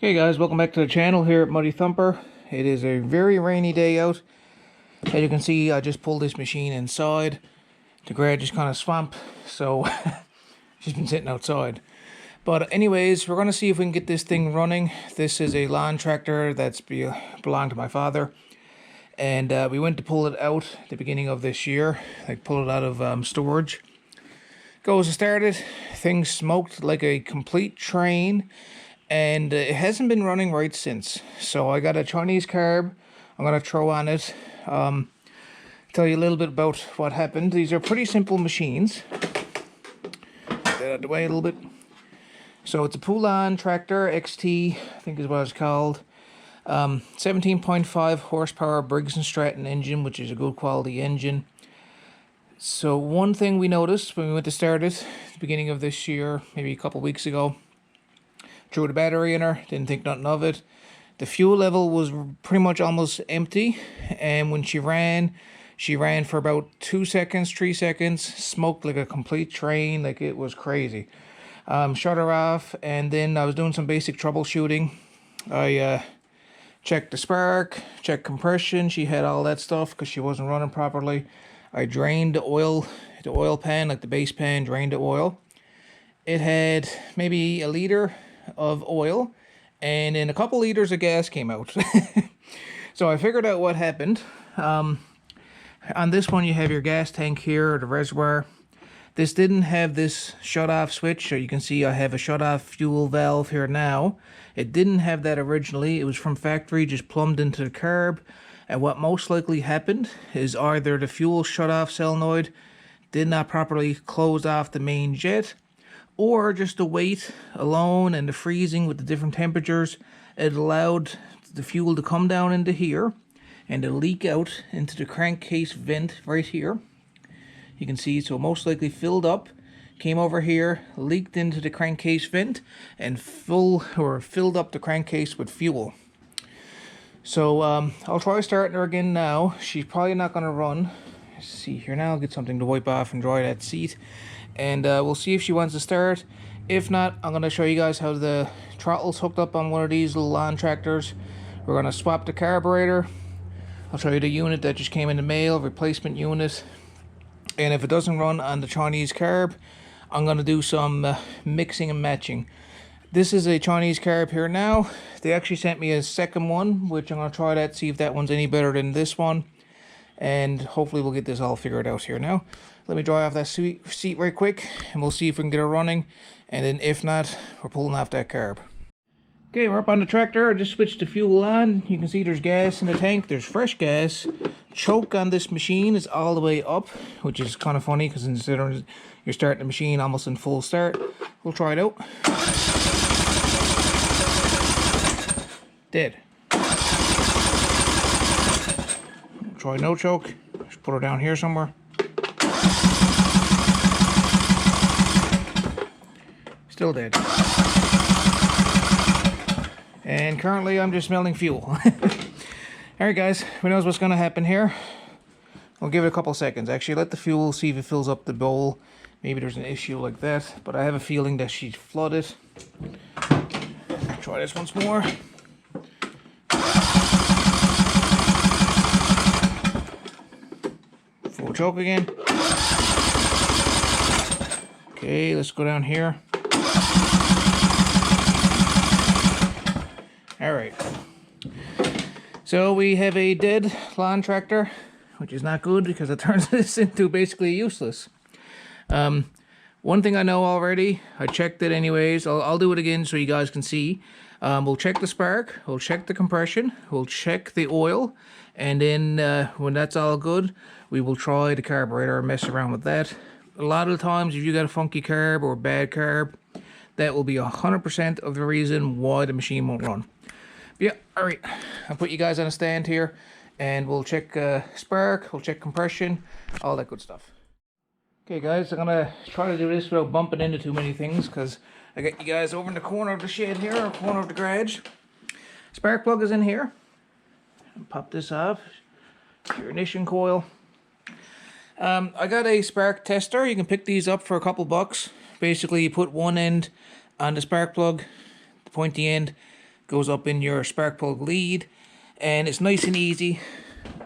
Hey guys, welcome back to the channel here at Muddy Thumper. It is a very rainy day out. As you can see, I just pulled this machine inside. The garage is kind of swamp, so she's been sitting outside. But anyways, we're going to see if we can get this thing running. This is a lawn tractor that's belonged to my father. And we went to pull it out at the beginning of this year. Like pull it out of storage. Goes to start it. Thing smoked like a complete train. And it hasn't been running right since. So I got a Chinese carb I'm going to throw on it. Tell you a little bit about what happened. These are pretty simple machines. Get that out of the way a little bit. So it's a pull-on tractor, XT, I think is what it's called. 17.5 horsepower Briggs and Stratton engine, which is a good quality engine. So one thing we noticed when we went to start it at the beginning of this year, maybe a couple weeks ago, threw the battery in her, didn't think nothing of it. The fuel level was pretty much almost empty, and when she ran for about 2 seconds, 3 seconds, smoked like a complete train, like it was crazy. Shut her off, and then I was doing some basic troubleshooting. I checked the spark, checked compression, she had all that stuff because she wasn't running properly. I drained the oil pan, like the base pan, drained the oil. It had maybe a liter of oil, and then a couple liters of gas came out. So I figured out what happened. On this one you have your gas tank here, or the reservoir. This didn't have this shut off switch, so you can see I have a shut off fuel valve here now. It didn't have that originally. It was from factory, just plumbed into the carb. And what most likely happened is either the fuel shut off solenoid did not properly close off the main jet, or just the weight alone and the freezing with the different temperatures, it allowed the fuel to come down into here and to leak out into the crankcase vent right here. You can see, so most likely filled up, came over here, leaked into the crankcase vent, and filled up the crankcase with fuel. So I'll try starting her again now. She's probably not going to run. Let's see here now, I'll get something to wipe off and dry that seat. And we'll see if she wants to start. If not, I'm going to show you guys how the throttle's hooked up on one of these little lawn tractors. We're going to swap the carburetor. I'll show you the unit that just came in the mail, replacement unit. And if it doesn't run on the Chinese carb, I'm going to do some mixing and matching. This is a Chinese carb here now. They actually sent me a second one, which I'm going to try that, see if that one's any better than this one. And hopefully we'll get this all figured out here now. Let me dry off that seat right quick, and we'll see if we can get her running. And then if not, we're pulling off that carb. Okay, we're up on the tractor. I just switched the fuel on. You can see there's gas in the tank. There's fresh gas. Choke on this machine is all the way up, which is kind of funny because considering you're starting the machine almost in full start. We'll try it out. Dead. Try no choke. Just put her down here somewhere. Still dead. And currently I'm just smelling fuel. Alright guys, who knows what's going to happen here. We'll give it a couple seconds. Actually, let the fuel, see if it fills up the bowl. Maybe there's an issue like that, but I have a feeling that she's flooded. Try this once more. Full choke again. Okay, let's go down here. Alright. So we have a dead lawn tractor, which is not good because it turns this into basically useless. One thing I know already, I checked it anyways, I'll do it again so you guys can see. We'll check the spark, we'll check the compression, we'll check the oil, and then when that's all good, we will try the carburetor and mess around with that. A lot of the times, if you got a funky carb or a bad carb, that will be 100% of the reason why the machine won't run. But yeah, alright, I'll put you guys on a stand here, and we'll check spark, we'll check compression, all that good stuff. Okay guys, I'm gonna try to do this without bumping into too many things, because I got you guys over in the corner of the shed here, or corner of the garage. Spark plug is in here. Pop this off. Your ignition coil. I got a spark tester. You can pick these up for a couple bucks. Basically, you put one end on the spark plug, the pointy end, goes up in your spark plug lead, and it's nice and easy.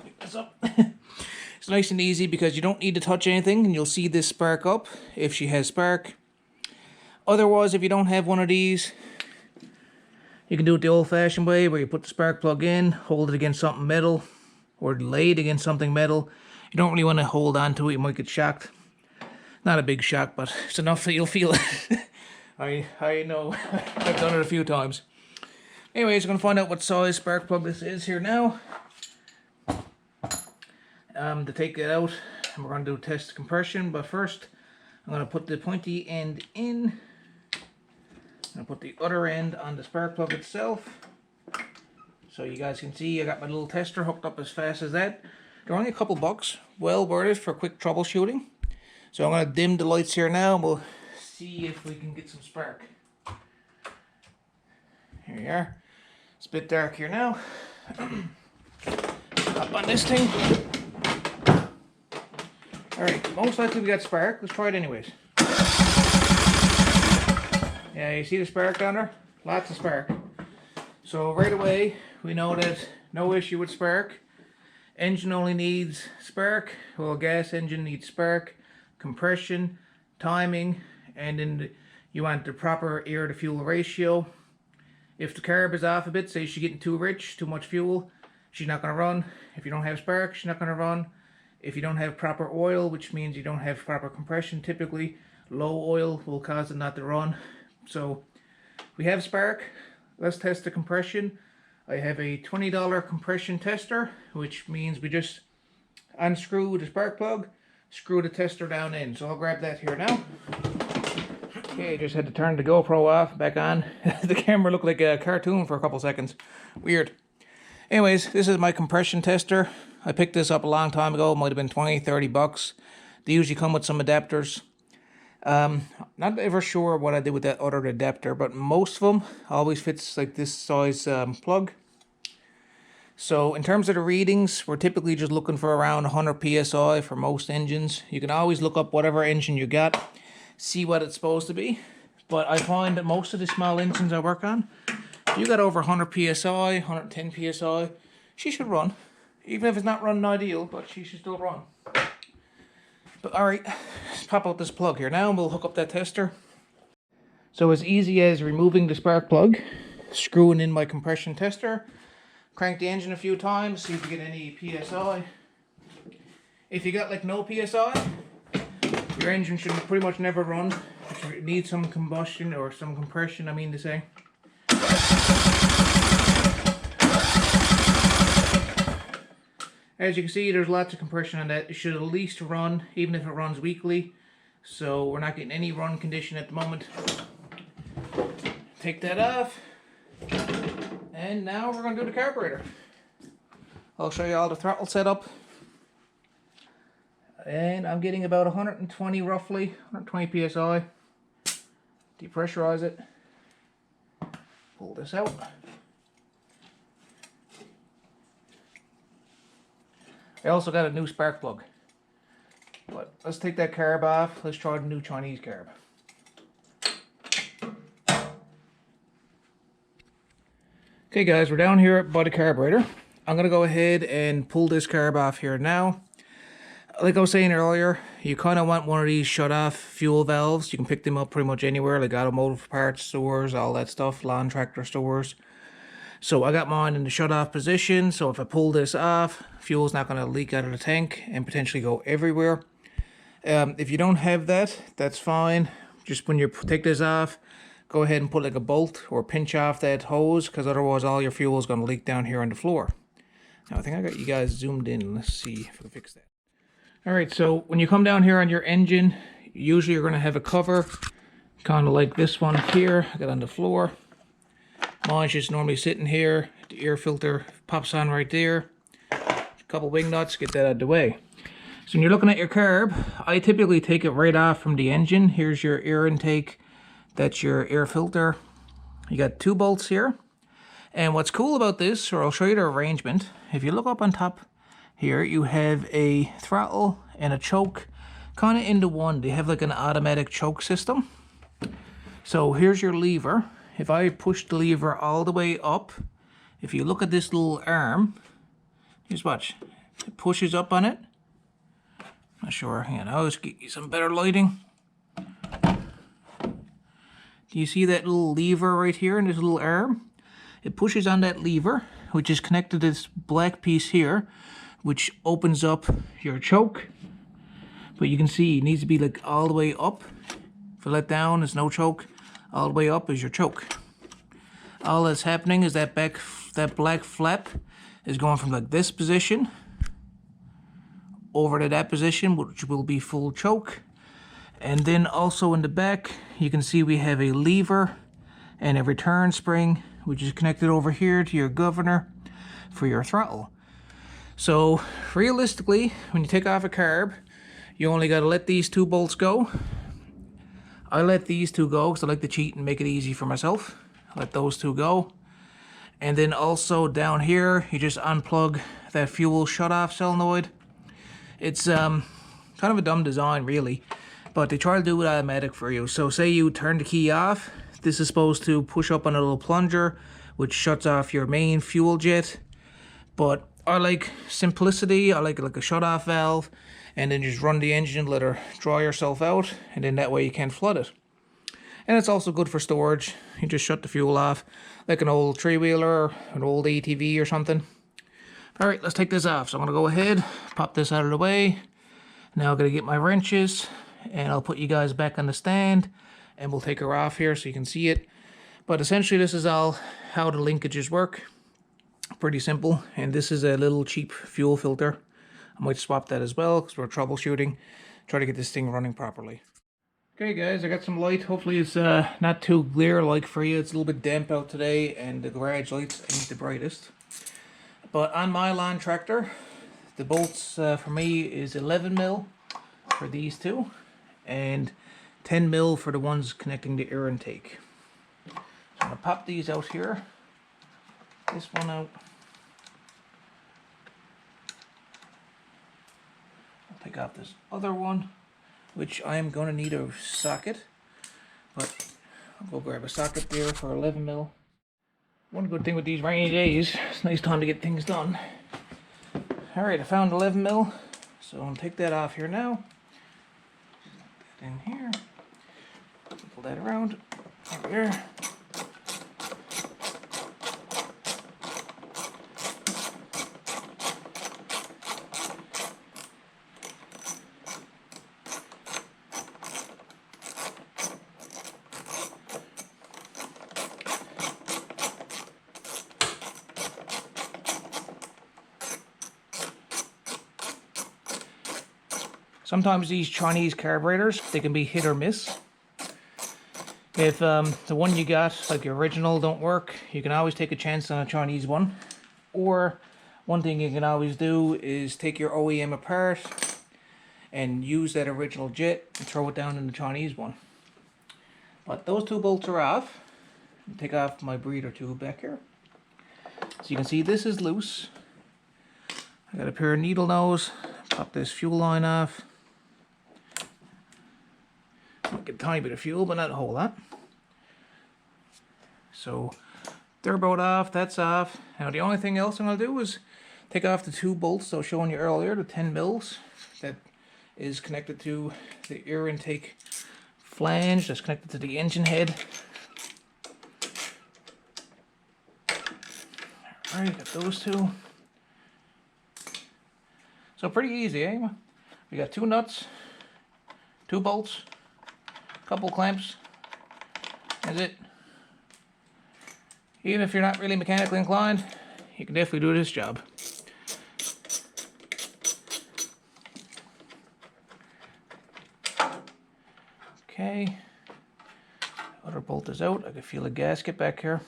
Pick this up. It's nice and easy because you don't need to touch anything, and you'll see this spark up if she has spark. Otherwise, if you don't have one of these, you can do it the old-fashioned way where you put the spark plug in, hold it against something metal, or lay it against something metal. You don't really want to hold on to it, you might get shocked. Not a big shock, but it's enough that you'll feel it. I know, I've done it a few times. Anyways, we're going to find out what size spark plug this is here now. To take it out, we're going to do test compression, but first I'm going to put the pointy end in. I'm going to put the other end on the spark plug itself. So you guys can see I got my little tester hooked up as fast as that. They're only a couple bucks, well worth it for quick troubleshooting. So I'm going to dim the lights here now and we'll see if we can get some spark. Here we are. It's a bit dark here now. Up on this thing. Alright, most likely we got spark. Let's try it anyways. Yeah, you see the spark down there? Lots of spark. So right away, we know that no issue with spark. Engine only needs spark. Well, gas engine needs spark, compression, timing, and then you want the proper air to fuel ratio. If the carb is off a bit, say she's getting too rich, too much fuel, she's not going to run. If you don't have spark, she's not going to run. If you don't have proper oil, which means you don't have proper compression, typically low oil will cause it not to run. So we have spark. Let's test the compression. I have a $20 compression tester, which means we just unscrew the spark plug, screw the tester down in. So I'll grab that here now. Okay, just had to turn the GoPro off, back on. The camera looked like a cartoon for a couple seconds. Weird. Anyways, this is my compression tester. I picked this up a long time ago. It might have been 20, 30 bucks. They usually come with some adapters. Not ever sure what I did with that other adapter, but most of them always fits like this size plug. So in terms of the readings, we're typically just looking for around 100 psi for most engines. You can always look up whatever engine you got, see what it's supposed to be. But I find that most of the small engines I work on, if you got over 100 psi, 110 psi, she should run. Even if it's not running ideal, but she should still run. But alright, let's pop out this plug here now and we'll hook up that tester. So as easy as removing the spark plug, screwing in my compression tester, crank the engine a few times, see if you get any PSI. If you got like no PSI, your engine should pretty much never run. It needs some combustion or some compression, I mean to say. As you can see, there's lots of compression on that. It should at least run, even if it runs weakly. So we're not getting any run condition at the moment. Take that off. And now we're going to do the carburetor. I'll show you all the throttle setup. And I'm getting about 120 roughly, 120 psi. Depressurize it. Pull this out. I also got a new spark plug. But let's take that carb off. Let's try the new Chinese carb. Okay guys, we're down here by the carburetor. I'm going to go ahead and pull this carb off here now. Like I was saying earlier, you kind of want one of these shut-off fuel valves. You can pick them up pretty much anywhere, like automotive parts stores, all that stuff, lawn tractor stores. So I got mine in the shut-off position, so if I pull this off, fuel's not going to leak out of the tank and potentially go everywhere. If you don't have that, that's fine. Just when you take this off, go ahead and put like a bolt or pinch off that hose, because otherwise all your fuel is going to leak down here on the floor. Now I think I got you guys zoomed in. Let's see if I can fix that. Alright, so when you come down here on your engine, usually you're going to have a cover, kind of like this one here. I got on the floor. Mine's just normally sitting here. The air filter pops on right there. A couple wing nuts, get that out of the way. So when you're looking at your carb, I typically take it right off from the engine. Here's your air intake. That's your air filter. You got 2 bolts here. And what's cool about this, or I'll show you the arrangement. If you look up on top here, you have a throttle and a choke kind of into one. They have like an automatic choke system. So here's your lever. if I push the lever all the way up, if you look at this little arm, just watch, it pushes up on it. Not sure, hang on, I'll just get you some better lighting. Do you see that little lever right here in this little arm? It pushes on that lever, which is connected to this black piece here, which opens up your choke. But you can see it needs to be like all the way up. If I let down, there's no choke. All the way up is your choke. All that's happening is that black flap is going from like this position over to that position, which will be full choke. And then also in the back, you can see we have a lever and a return spring, which is connected over here to your governor for your throttle. So realistically, when you take off a carb, you only got to let these two bolts go. I let these two go because I like to cheat and make it easy for myself. I let those two go. And then also down here, you just unplug that fuel shut-off solenoid. It's kind of a dumb design, really, but they try to do it automatic for you. So say you turn the key off, this is supposed to push up on a little plunger, which shuts off your main fuel jet. But I like simplicity, I like a shut-off valve, and then just run the engine, let her draw yourself out, and then that way you can't flood it. And it's also good for storage. You just shut the fuel off, like an old three-wheeler, an old ATV or something. Alright, let's take this off. So I'm going to go ahead, pop this out of the way. Now I'm going to get my wrenches, and I'll put you guys back on the stand, and we'll take her off here so you can see it. But essentially this is all how the linkages work. Pretty simple. And this is a little cheap fuel filter. I might swap that as well because we're troubleshooting. Try to get this thing running properly. Okay guys, I got some light. Hopefully it's not too glare-like for you. It's a little bit damp out today and the garage lights ain't the brightest. But on my lawn tractor, the bolts for me is 11 mil for these two and 10 mil for the ones connecting the air intake. So I'm going to pop these out here. This one out. I'll take off this other one, which I am going to need a socket, but I'll go grab a socket there for 11 mil. One good thing with these rainy days, it's a nice time to get things done. Alright, I found 11 mil, so I'm going to take that off here now. Put that in here. Pull that around. Over here. Sometimes these Chinese carburetors, they can be hit or miss. If the one you got, like the original, don't work, you can always take a chance on a Chinese one. Or one thing you can always do is take your OEM apart and use that original jet and throw it down in the Chinese one. But those two bolts are off. Take off my breather tube back here. So you can see this is loose. I got a pair of needle nose. Pop this fuel line off. Get a tiny bit of fuel, but not a whole lot. So they're both off, that's off. Now the only thing else I'm going to do is take off the two bolts I was showing you earlier, the 10 mils that is connected to the air intake flange that's connected to the engine head. Alright, got those two. So pretty easy, eh? We got two nuts, two bolts, couple clamps. That's it. Even if you're not really mechanically inclined, you can definitely do this job. Okay. Other bolt is out. I can feel a gasket back here.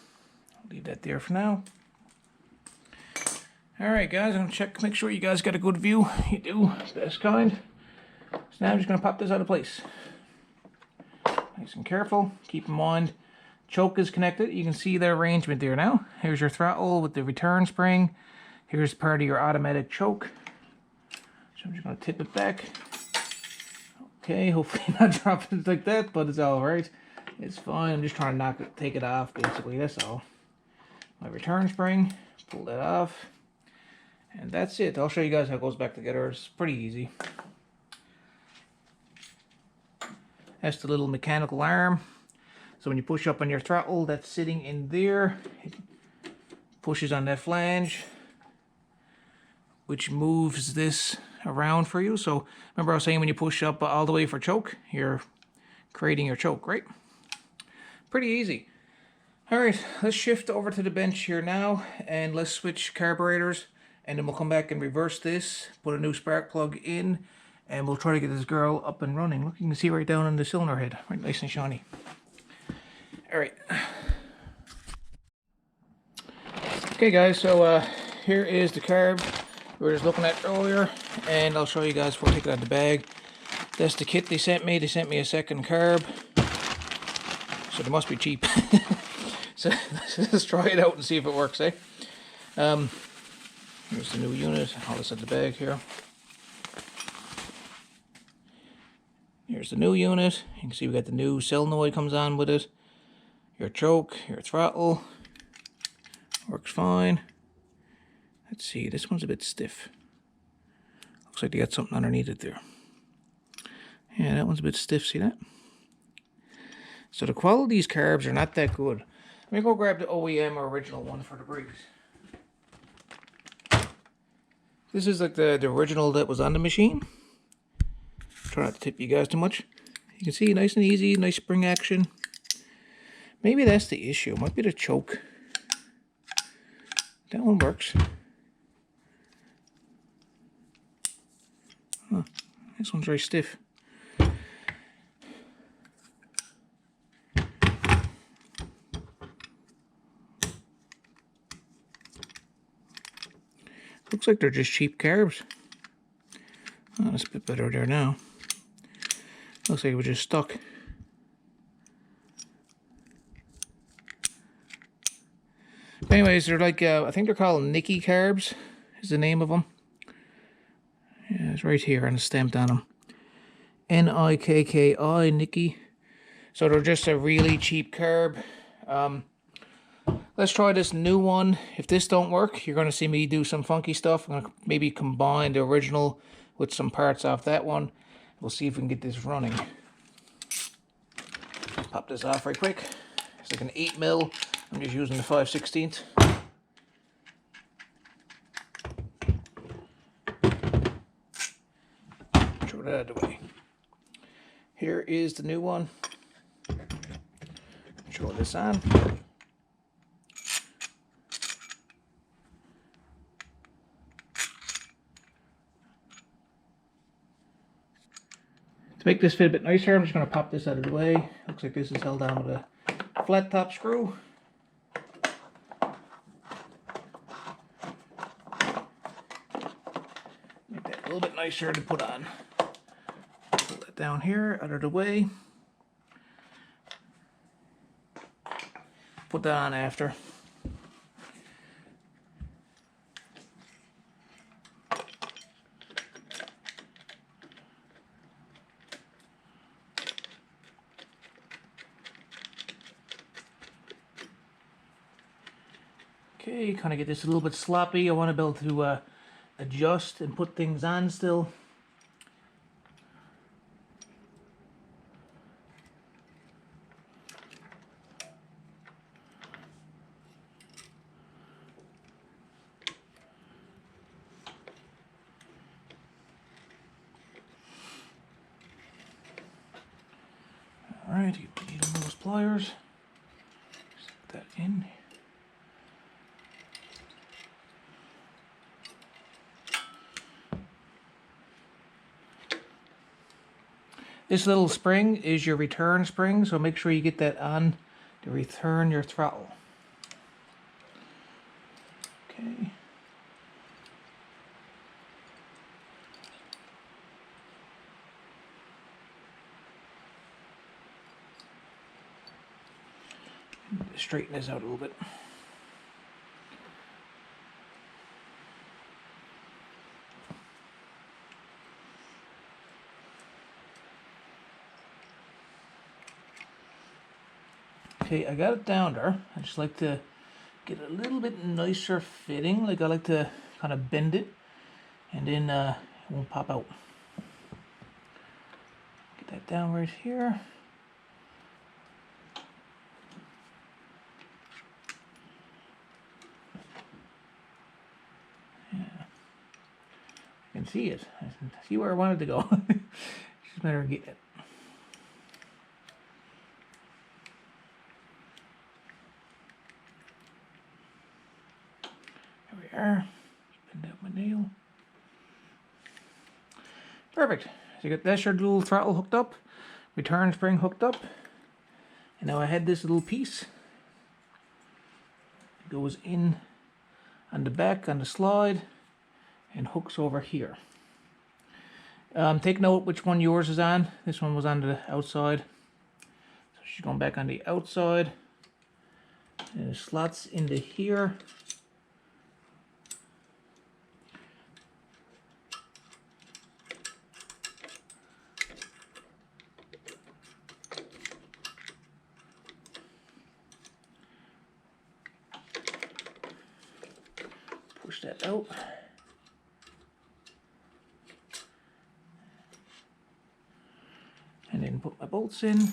I'll leave that there for now. Alright guys, I'm going to check, make sure you guys got a good view. You do, best kind. So now I'm just going to pop this out of place. Nice and careful. Keep in mind, choke is connected. You can see the arrangement there now. Here's your throttle with the return spring. Here's part of your automatic choke. So I'm just going to tip it back. Okay, hopefully not dropping it like that, but it's alright. It's fine. I'm just trying to take it off, basically. That's all. My return spring, pull that off, and that's it. I'll show you guys how it goes back together. It's pretty easy. That's the little mechanical arm. So when you push up on your throttle, that's sitting in there. It pushes on that flange, which moves this around for you. So remember I was saying when you push up all the way for choke, you're creating your choke, right? Pretty easy. All right, let's shift over to the bench here now, and let's switch carburetors, and then we'll come back and reverse this, put a new spark plug in, and we'll try to get this girl up and running. Look, you can see right down on the cylinder head, right nice and shiny. All right. Okay guys, so here is the carb we were just looking at earlier, and I'll show you guys before I take it out of the bag. That's the kit they sent me. They sent me a second carb, so they must be cheap. So let's try it out and see if it works, eh? Here's the new unit. I'll just set the bag here. Here's the new unit. You can see we got the new solenoid comes on with it. Your choke, your throttle. Works fine. Let's see, this one's a bit stiff. Looks like they got something underneath it there. Yeah, that one's a bit stiff, see that? So the quality of these carbs are not that good. Let me go grab the OEM or original one for the Briggs. This is like the original that was on the machine. Try not to tip you guys too much. You can see nice and easy, nice spring action. Maybe that's the issue. It might be the choke. That one works. Huh, this one's very stiff. Looks like they're just cheap carbs. Oh, that's a bit better there now. Looks like it was just stuck. But anyways, they're like, I think they're called Nicky carbs, is the name of them. Yeah, it's right here and it's stamped on them. N-I-K-K-I, Nicky. So they're just a really cheap carb. Let's try this new one. If this don't work, you're going to see me do some funky stuff. I'm going to maybe combine the original with some parts off that one. We'll see if we can get this running. Pop this off right quick. It's like an 8mm. I'm just using the 5/16. Throw that out of the way. Here is the new one. Throw this on. To make this fit a bit nicer, I'm just going to pop this out of the way. Looks like this is held down with a flat top screw. Make that a little bit nicer to put on. Pull that down here, out of the way. Put that on after. Okay, kind of get this a little bit sloppy. I want to be able to adjust and put things on still. Alright, you need those pliers. Just put that in. This little spring is your return spring, so make sure you get that on to return your throttle. Okay. Straighten this out a little bit. Okay, I got it down there. I just like to get a little bit nicer fitting. Like I like to kind of bend it, and then it won't pop out. Get that down right here. Yeah. I can see it. I can see where I wanted to go. Just better get it. There we are. Bend out my nail. Perfect. So you got that's your little throttle hooked up, return spring hooked up, and now I had this little piece. It goes in on the back on the slide and hooks over here. Take note which one yours is on. This one was on the outside, so she's going back on the outside, and it slots into here. Push that out. And then put my bolts in.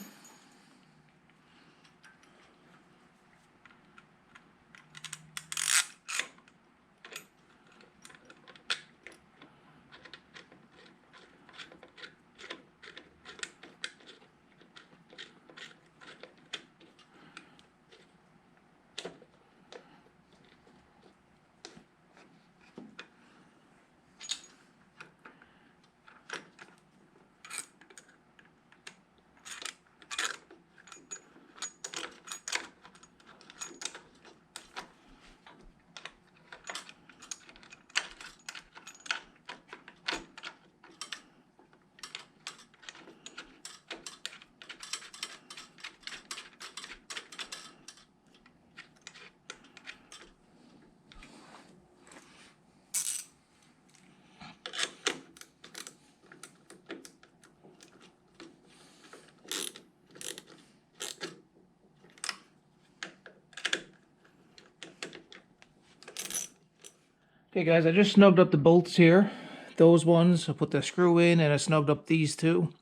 Okay guys, I just snugged up the bolts here. Those ones, I put the screw in and I snugged up these two.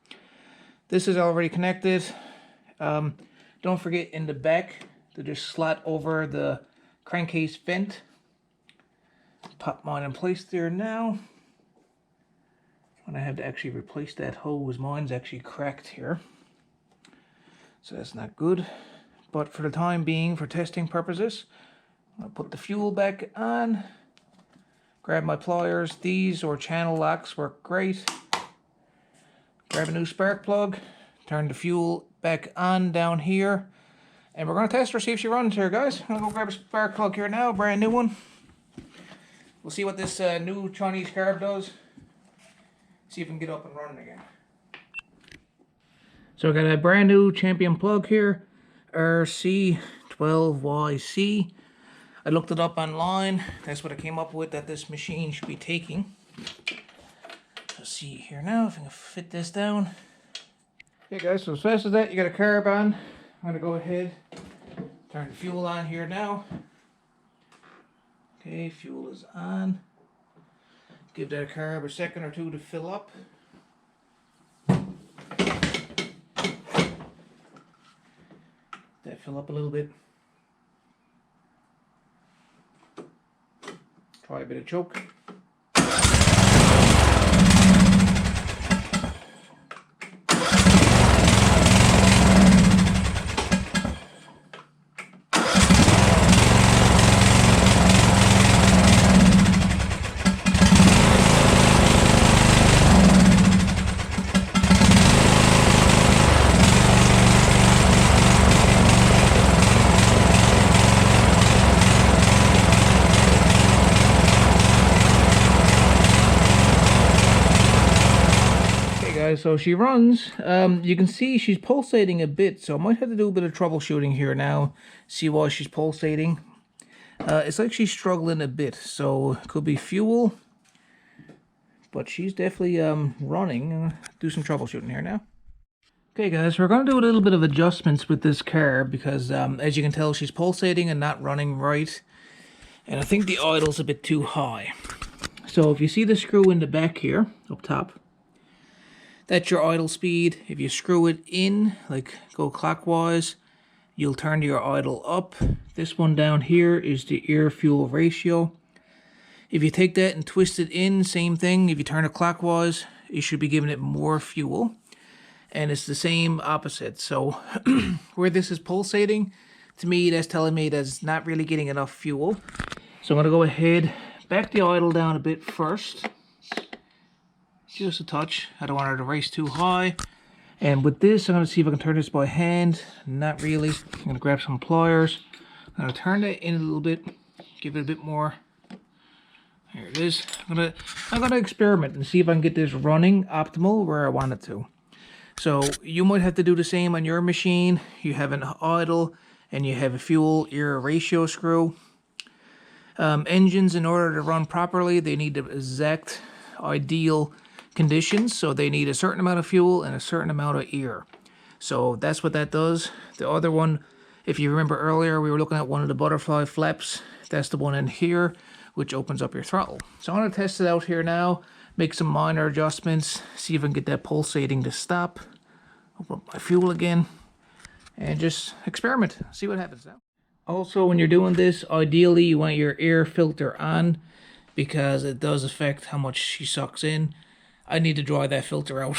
This is already connected. Don't forget in the back to just slot over the crankcase vent. Pop mine in place there now. When I have to actually replace that hose, mine's actually cracked here. So that's not good. But for the time being, for testing purposes, I'll put the fuel back on. Grab my pliers. These or channel locks work great. Grab a new spark plug. Turn the fuel back on down here. And we're going to test her, see if she runs here, guys. I'm going to go grab a spark plug here now, brand new one. We'll see what this new Chinese carb does. See if we can get up and running again. So I got a brand new champion plug here. RC12YC. I looked it up online. That's what I came up with that this machine should be taking. Let's see here now if I can fit this down. Okay guys, so as fast as that, you got a carb on. I'm going to go ahead, turn the fuel on here now. Okay, fuel is on. Give that carb a second or two to fill up. That fill up a little bit. Try a bit of choke. So she runs. You can see she's pulsating a bit, so I might have to do a bit of troubleshooting here now, see why she's pulsating. It's like she's struggling a bit, so it could be fuel, but she's definitely running. Do some troubleshooting here now. Okay guys, we're going to do a little bit of adjustments with this car because as you can tell she's pulsating and not running right, and I think the idle's a bit too high. So if you see the screw in the back here up top, that's your idle speed. If you screw it in, like go clockwise, you'll turn your idle up. This one down here is the air-fuel ratio. If you take that and twist it in, same thing. If you turn it clockwise, you should be giving it more fuel. And it's the same opposite. So where this is pulsating, to me that's telling me that it's not really getting enough fuel. So I'm going to go ahead, back the idle down a bit first. Just a touch. I don't want her to race too high. And with this, I'm going to see if I can turn this by hand. Not really. I'm going to grab some pliers. I'm going to turn that in a little bit. Give it a bit more. There it is. I'm gonna experiment and see if I can get this running optimal where I want it to. So you might have to do the same on your machine. You have an idle and you have a fuel air ratio screw. Engines, in order to run properly, they need the exact ideal conditions. So they need a certain amount of fuel and a certain amount of air. So that's what that does. The other one, if you remember earlier, we were looking at one of the butterfly flaps. That's the one in here, which opens up your throttle. So I'm going to test it out here now, make some minor adjustments, see if I can get that pulsating to stop. Open up my fuel again, and just experiment, see what happens now. Also, when you're doing this, ideally you want your air filter on, because it does affect how much she sucks in. I need to dry that filter out.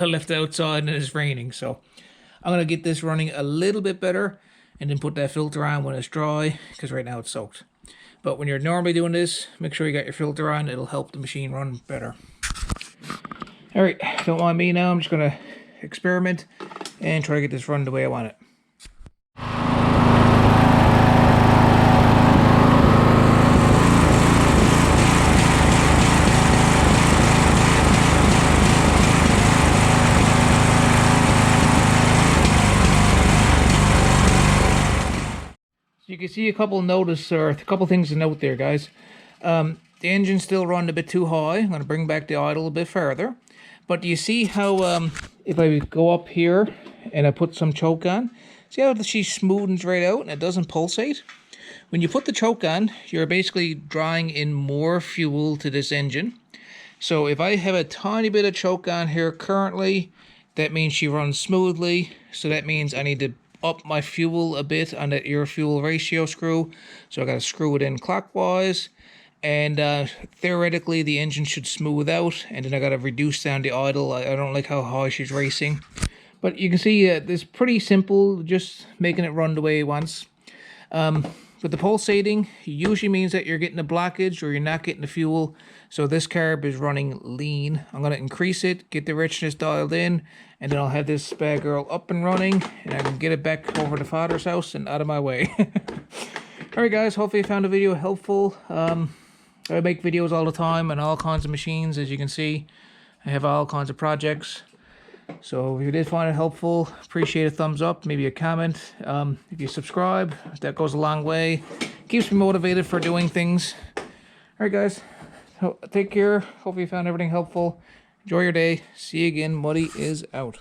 I left it outside and it's raining, so I'm going to get this running a little bit better, and then put that filter on when it's dry, because right now it's soaked. But when you're normally doing this, make sure you got your filter on. It'll help the machine run better. Alright, don't mind me now. I'm just going to experiment and try to get this running the way I want it. So you can see a couple things to note there, guys. The engine's still running a bit too high. I'm going to bring back the idle a bit further. But do you see how, if I go up here and I put some choke on, see how she smoothens right out and it doesn't pulsate? When you put the choke on, you're basically drawing in more fuel to this engine. So if I have a tiny bit of choke on here currently, that means she runs smoothly. So that means I need to up my fuel a bit on that air-fuel ratio screw. So I got to screw it in clockwise. And theoretically, the engine should smooth out, and then I got to reduce down the idle. I don't like how high she's racing. But you can see it's pretty simple, just making it run the way it wants. With the pulsating, it usually means that you're getting a blockage or you're not getting the fuel. So this carb is running lean. I'm going to increase it, get the richness dialed in, and then I'll have this bad girl up and running, and I can get it back over to Father's house and out of my way. Alright guys, hopefully you found the video helpful. I make videos all the time on all kinds of machines, as you can see. I have all kinds of projects. So if you did find it helpful, appreciate a thumbs up, maybe a comment. If you subscribe, that goes a long way. Keeps me motivated for doing things. Alright guys, so take care. Hope you found everything helpful. Enjoy your day. See you again. Muddy is out.